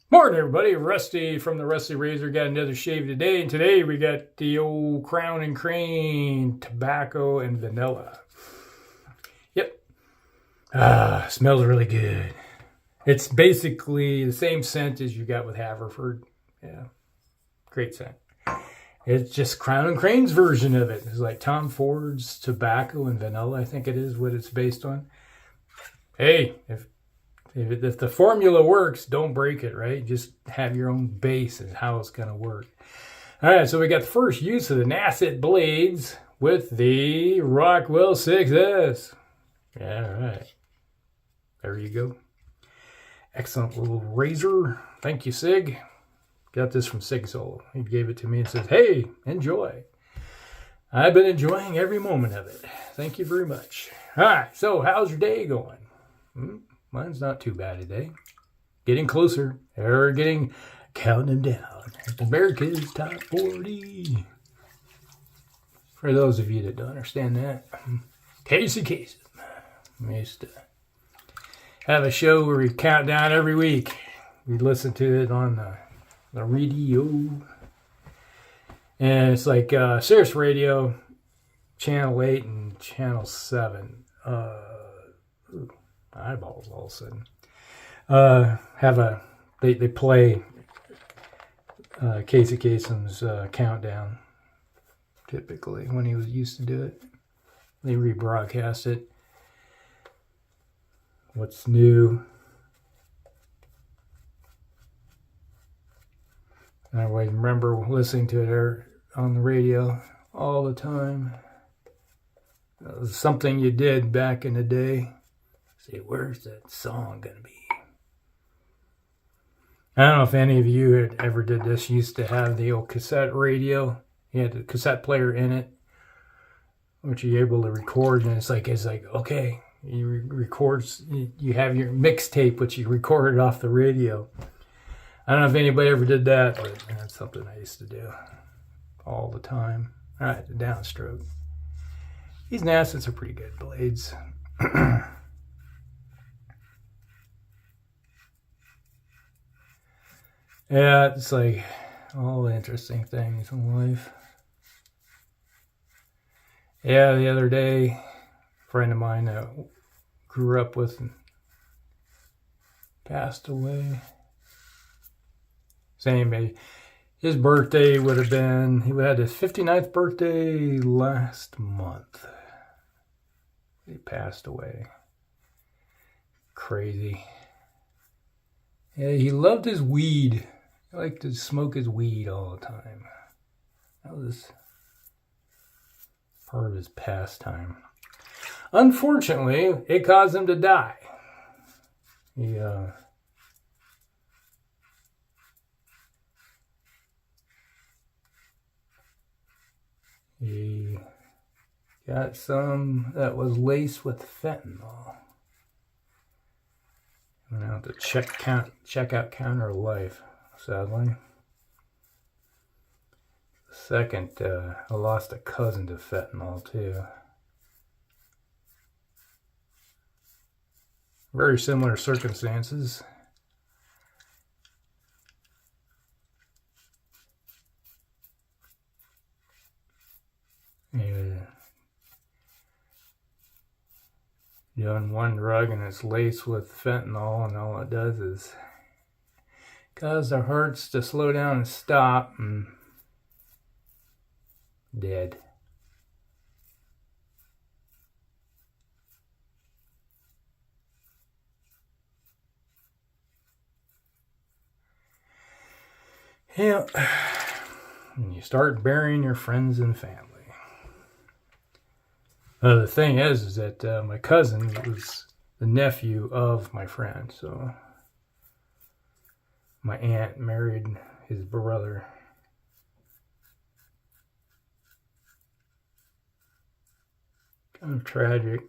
Morning, everybody. Rusty from the Rusty Razor got another shave today, and today we got the old Crowne and Crane tobacco and vanilla. Yep. Smells really good. It's basically the same scent as you got with Haverford. Yeah, great scent. It's just Crowne and Crane's version of it. It's like Tom Ford's tobacco and vanilla, I think it is what it's based on. Hey, if the formula works, don't break it, right? Just have your own base is how it's going to work. All right, so we got the first use of the Nacet blades with the Rockwell 6S. All right. There you go. Excellent little razor. Thank you, Sig. Got this from Sig Soul. He gave it to me and says, hey, enjoy. I've been enjoying every moment of it. Thank you very much. All right, so how's your day going? Mine's not too bad today. Getting closer. They're counting down. America's Top 40. For those of you that don't understand that, Casey Kasem. We used to have a show where we count down every week. We'd listen to it on the radio. And it's like Sirius Radio, Channel 8 and Channel 7. Eyeballs all of a sudden. They play Casey Kasem's countdown typically when he was used to do it. They rebroadcast it. What's new? I always remember listening to it on the radio all the time. It was something you did back in the day. Say, where's that song gonna be? I don't know if any of you ever did this. You used to have the old cassette radio. You had the cassette player in it, which you're able to record, and it's like okay, you record. You have your mixtape, which you recorded off the radio. I don't know if anybody ever did that, but that's something I used to do all the time. All right, the downstroke. These Nacets are pretty good blades. Yeah, it's like all the interesting things in life. Yeah, the other day, a friend of mine that grew up with passed away. Same, his birthday would have been, he had his 59th birthday last month. He passed away. Crazy. Yeah, he loved his weed. He liked to smoke his weed all the time. That was part of his pastime. Unfortunately, it caused him to die. He got some that was laced with fentanyl. Went out to checkout counter life, sadly. Second, I lost a cousin to fentanyl too. Very similar circumstances. Doing one drug and it's laced with fentanyl, and all it does is cause their hearts to slow down and stop, and dead. Yeah, and you start burying your friends and family. The thing is that my cousin was the nephew of my friend, so my aunt married his brother. Kind of tragic.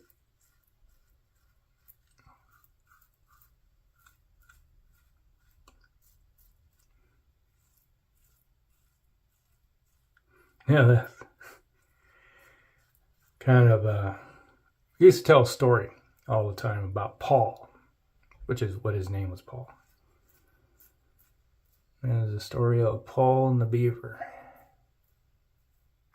Yeah, that's kind of he used to tell a story all the time about Paul, which is what his name was, Paul. There's a story of Paul and the Beaver.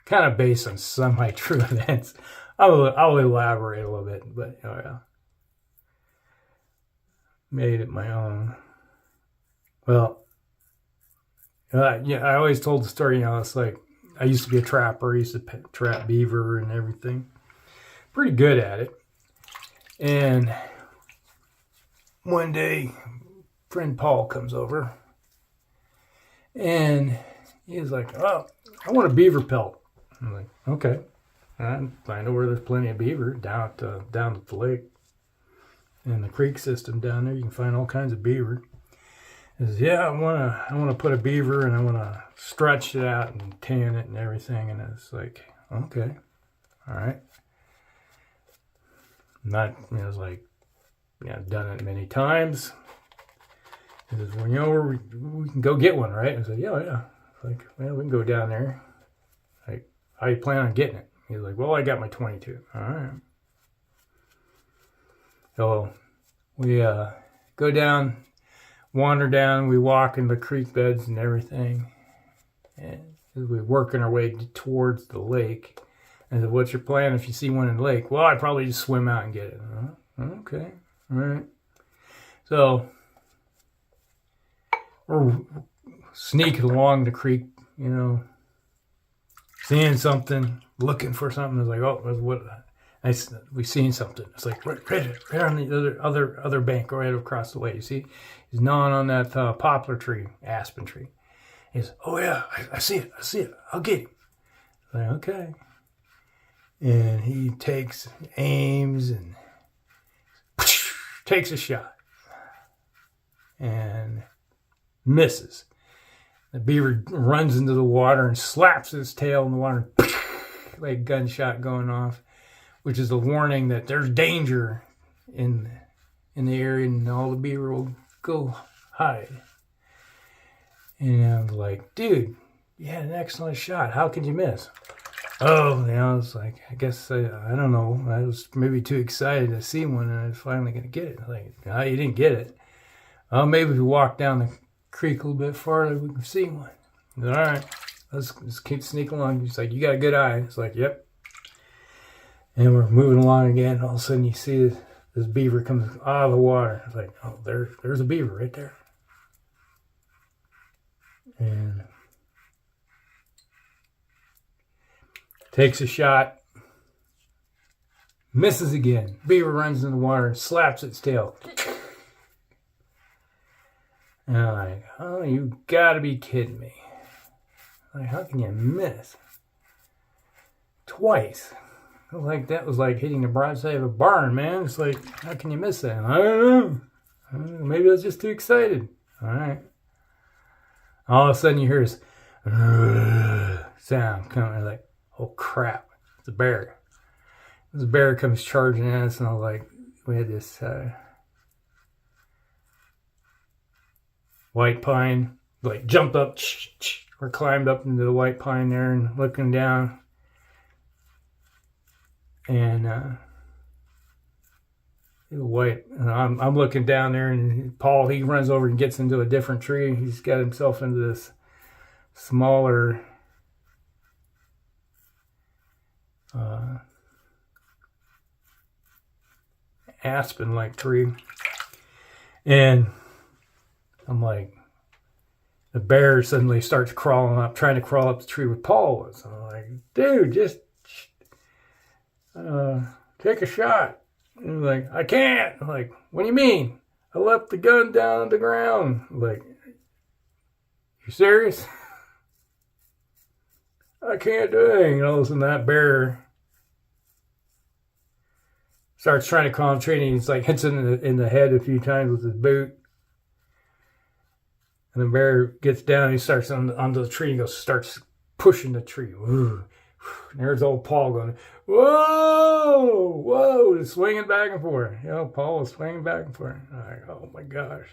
Kind of based on semi-true events. I'll elaborate a little bit, but oh yeah. Made it my own. Well, yeah, I always told the story, you know, it's like, I used to be a trapper. I used to trap beaver and everything. Pretty good at it. And one day, friend Paul comes over. And he's like, oh, I want a beaver pelt. I'm like, okay. I know where there's plenty of beaver down at the lake. In the creek system down there, you can find all kinds of beaver. He says, yeah, I wanna put a beaver and I wanna stretch it out and tan it and everything. And it's like, okay, all right. Not, you know, it's like, yeah, I've done it many times. He says, well, you know, we can go get one, right? I said, yeah. It's like, well, we can go down there. Like, how you plan on getting it? He's like, well, I got my 22. All right. So we go down, wander down, we walk in the creek beds and everything. And we're working our way towards the lake. And I said, what's your plan if you see one in the lake? Well, I'd probably just swim out and get it. Okay, all right. So we're sneaking along the creek, you know, seeing something, looking for something. It's like, oh, what? We seen something. It's like right on the other bank, right across the way. You see, he's gnawing on that poplar tree, aspen tree. He's, oh yeah, I see it. I'll get him. Like, okay. And he aims and takes a shot and misses. The beaver runs into the water and slaps his tail in the water, like a gunshot going off, which is a warning that there's danger in the area, and all the beaver will go hide. And I was like, dude, you had an excellent shot. How could you miss? Oh, you know, it's like, I guess, I don't know. I was maybe too excited to see one, and I was finally going to get it. Like, no, you didn't get it. Well, maybe if we walk down the creek a little bit farther, we can see one. Said, all right, let's keep sneaking along. He's like, you got a good eye. It's like, yep. And we're moving along again. All of a sudden, you see this beaver comes out of the water. It's like, oh, there's a beaver right there. And takes a shot, misses again. Beaver runs in the water and slaps its tail. And I'm like, oh, you gotta be kidding me. Like, how can you miss? Twice. That was like hitting the broadside of a barn, man. It's like, how can you miss that? I don't know. Maybe I was just too excited. All right. All of a sudden you hear this sound coming. Like, oh crap, it's a bear. This bear comes charging at us, and I was like, we had this white pine, like jumped up, or climbed up into the white pine there and looking down. And I'm looking down there, and Paul, he runs over and gets into a different tree. He's got himself into this smaller aspen-like tree. And I'm like, the bear suddenly starts trying to crawl up the tree where Paul was. I'm like, dude, just take a shot. And he's like, I can't. I'm like, what do you mean? I left the gun down on the ground. I'm like, you serious? I can't do anything. And all of a sudden that bear starts trying to concentrate, and he's like hits it in the head a few times with his boot. And the bear gets down, and he starts onto the tree and starts pushing the tree. Ooh. And there's old Paul going, whoa, swinging back and forth. You know, Paul was swinging back and forth. I'm like, oh my gosh.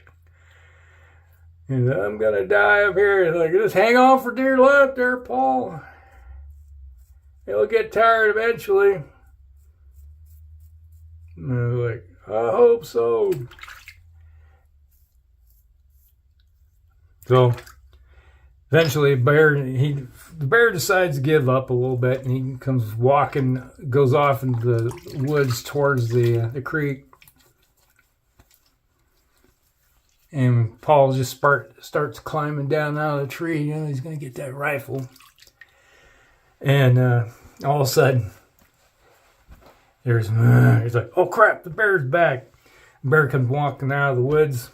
And I'm going to die up here. It's like, just hang on for dear life there, Paul. He'll get tired eventually. And I was like, I hope so. So Eventually, the bear decides to give up a little bit, and he comes walking, goes off into the woods towards the creek. And Paul just starts climbing down out of the tree. You know, he's going to get that rifle. And all of a sudden, he's like, oh crap, the bear's back. The bear comes walking out of the woods,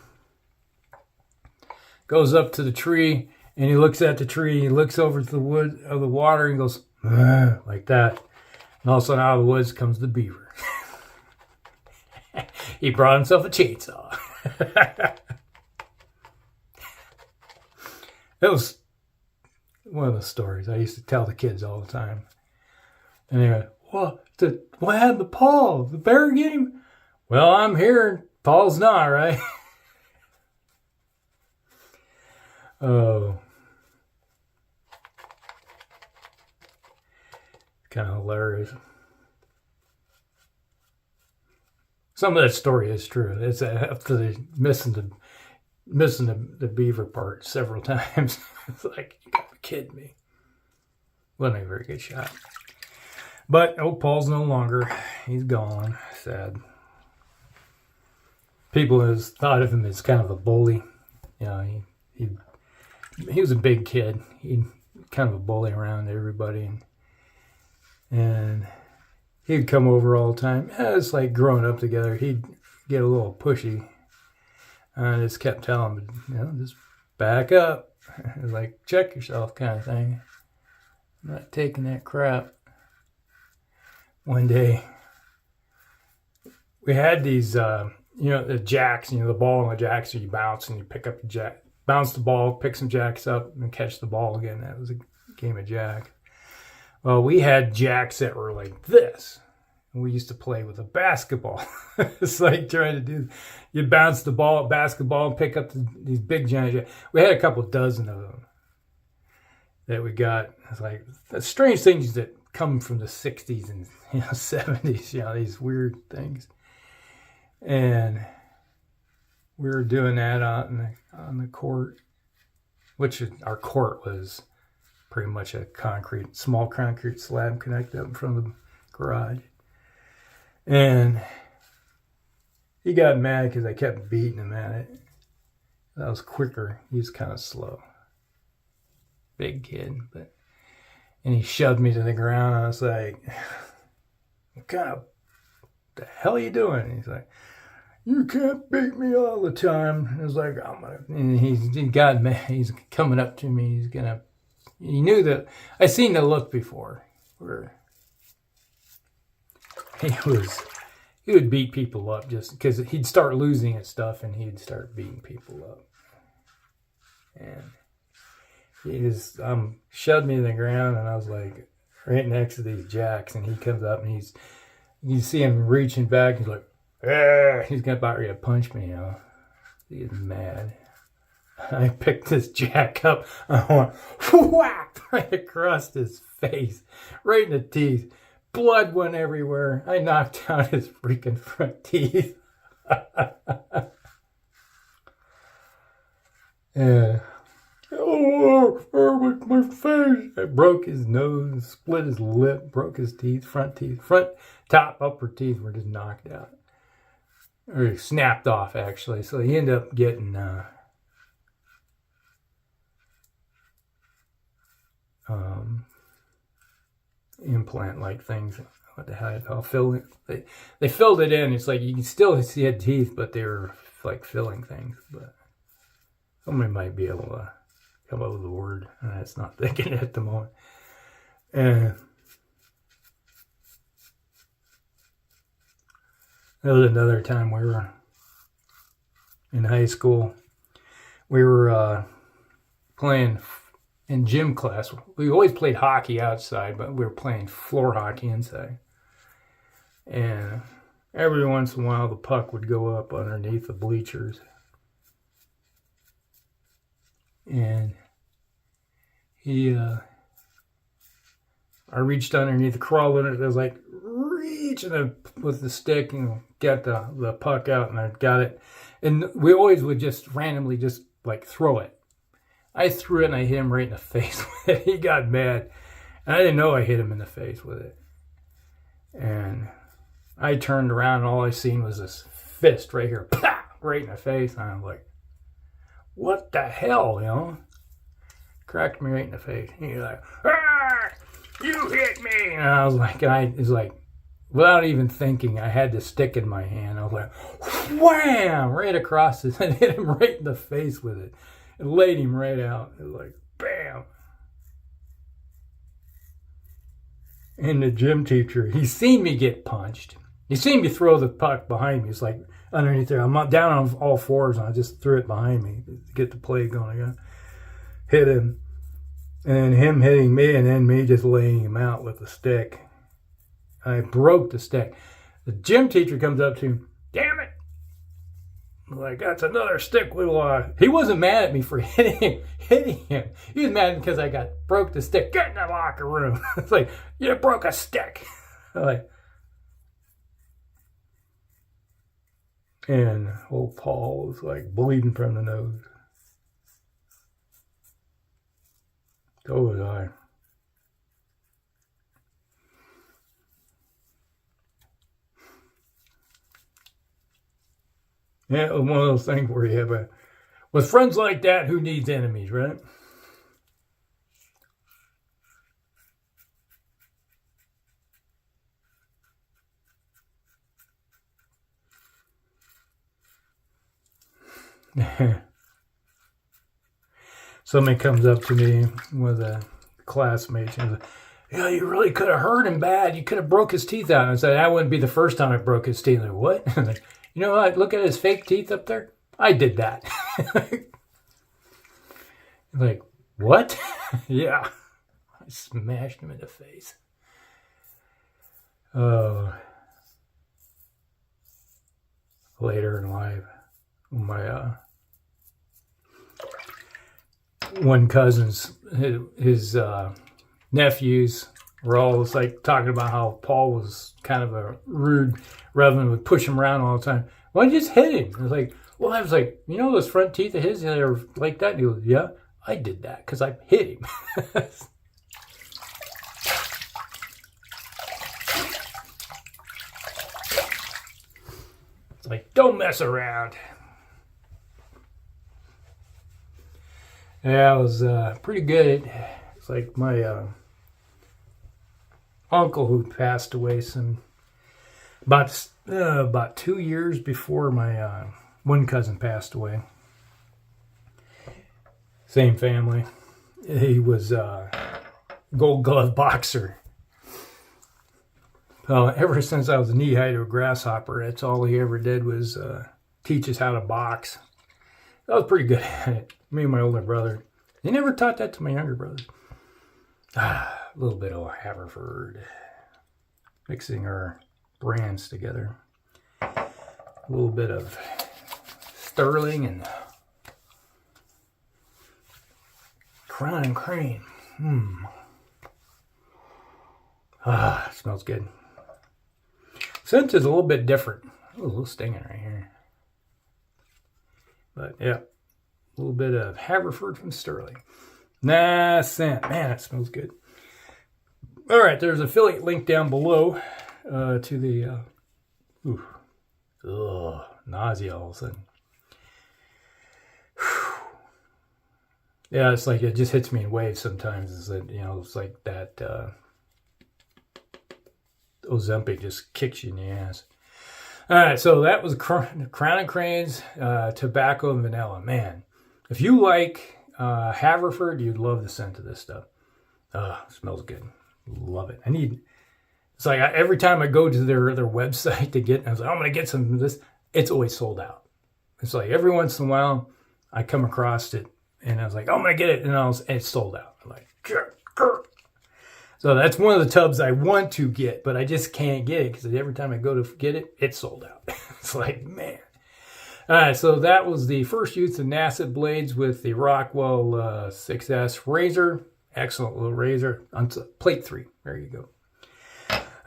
goes up to the tree, and he looks at the tree. He looks over to the water, and goes, like that. And all of a sudden, out of the woods comes the beaver. He brought himself a chainsaw. It was one of the stories I used to tell the kids all the time. And they go, what happened to Paul? The bear get him? Well, I'm here. Paul's not, right? Oh. Kind of hilarious. Some of that story is true. It's after the missing the beaver part several times. It's like, you gotta be kidding me. Wasn't a very good shot. But Paul's no longer. He's gone. Sad. People has thought of him as kind of a bully. You know, he was a big kid. He kind of a bully around everybody, and he'd come over all the time. It's like growing up together. He'd get a little pushy. I just kept telling him, you know, just back up. It was like, check yourself kind of thing. I'm not taking that crap. One day, we had these, the jacks, the ball and the jacks, so you bounce and you pick up the jack. Bounce the ball, pick some jacks up, and catch the ball again. That was a game of jack. Well, we had jacks that were like this. We used to play with a basketball. It's like trying to do, you bounce the ball, basketball, and pick up these big giant jacks. We had a couple dozen of them that we got. It's like strange things that come from the 60s and 70s, these weird things. And we were doing that on the court, which our court was pretty much a small concrete slab connected up from the garage. And he got mad because I kept beating him at it. That was quicker. He was kind of slow. Big kid, and he shoved me to the ground. I was like, what the hell are you doing? And he's like, you can't beat me all the time. And I was like, and he got mad. He's coming up to me. He knew that I seen the look before where he would beat people up just because he'd start losing at stuff and he'd start beating people up. And he just shoved me to the ground, and I was like right next to these jacks, and he comes up and you see him reaching back. He's like, he's about ready to punch me. He's mad. I picked this jack up. I went whack right across his face, right in the teeth. Blood went everywhere. I knocked out his freaking front teeth. Yeah. Oh, my face. I broke his nose, split his lip, broke his teeth, front, top, upper teeth were just knocked out. Or snapped off, actually. So he ended up getting implant-like things. What the hell? I'll fill it. They filled it in. It's like you can still see had teeth, but they were like filling things. But somebody might be able to come up with a word. It's not thinking it at the moment. And there was another time we were in high school. We were playing in gym class. We always played hockey outside, but we were playing floor hockey inside. And every once in a while, the puck would go up underneath the bleachers. And I reached underneath, crawled in it. I was like, reaching with the stick and get the puck out, and I got it. And we always would just randomly just like throw it I threw it and I hit him right in the face with it. He got mad. And I didn't know I hit him in the face with it. And I turned around and all I seen was this fist right here, right in the face. And I'm like, what the hell, you know? Cracked me right in the face. He's like, ah, you hit me. And I was like, without even thinking, I had the stick in my hand. I was like, wham, right across his head, hit him right in the face with it. And laid him right out. It was like, bam. And the gym teacher, he seen me get punched. He seen me throw the puck behind me. It's like underneath there. I'm down on all fours, and I just threw it behind me to get the play going again. Hit him. And then him hitting me, and then me just laying him out with the stick. I broke the stick. The gym teacher comes up to him. Damn it. I'm like, that's another stick. He wasn't mad at me for hitting him. He was mad because I broke the stick. Get in the locker room. It's like, you broke a stick. Like, and old Paul was like bleeding from the nose. So was I. Yeah, it was one of those things where you have with friends like that, who needs enemies, right? Somebody comes up to me with a classmate and says, yeah, you really could have hurt him bad. You could have broke his teeth out. And I said, that wouldn't be the first time I broke his teeth. Like, what? Like, you know what? Look at his fake teeth up there. I did that. Like, what? Yeah. I smashed him in the face. Oh. Later in life, my one cousin's, his nephews were all like talking about how Paul was kind of a rude reverend, would push him around all the time. Why don't you just hit him? I was like, well, I was like, you know those front teeth of his, they were like that? And he goes, yeah, I did that because I hit him. It's like, don't mess around. Yeah, it was pretty good. It's like my uncle who passed away about 2 years before my one cousin passed away. Same family. He was a gold glove boxer. Ever since I was knee-high to a grasshopper, that's all he ever did was teach us how to box. I was pretty good at it. Me and my older brother. He never taught that to my younger brothers. A little bit of Haverford. Mixing our brands together. A little bit of Stirling and Crowne and Crane. It smells good. Scent is a little bit different. Ooh, a little stinging right here. But yeah, a little bit of Haverford from Stirling. Nacet. Man, it smells good. All right, there's an affiliate link down below to the nausea all of a sudden. Yeah, it's like it just hits me in waves sometimes. Is that, you know, it's like that Ozempic just kicks you in the ass. All right, so that was Crowne and Crane's tobacco and vanilla. Man, if you like Haverford, you'd love the scent of this stuff. It smells good. Love it. It's like every time I go to their website to get, I was like, I'm going to get some of this. It's always sold out. It's like every once in a while I come across it and I was like, I'm going to get it. And it's sold out. I'm like, grr. So that's one of the tubs I want to get, but I just can't get it because every time I go to get it, it's sold out. It's like, man. All right, so that was the first use of Nacet blades with the Rockwell 6S razor. Excellent little razor on plate 3. There you go.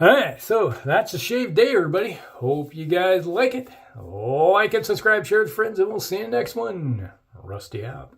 All right, so that's a shave day, everybody. Hope you guys like it. Like and subscribe, share with friends, and we'll see you next one. Rusty out.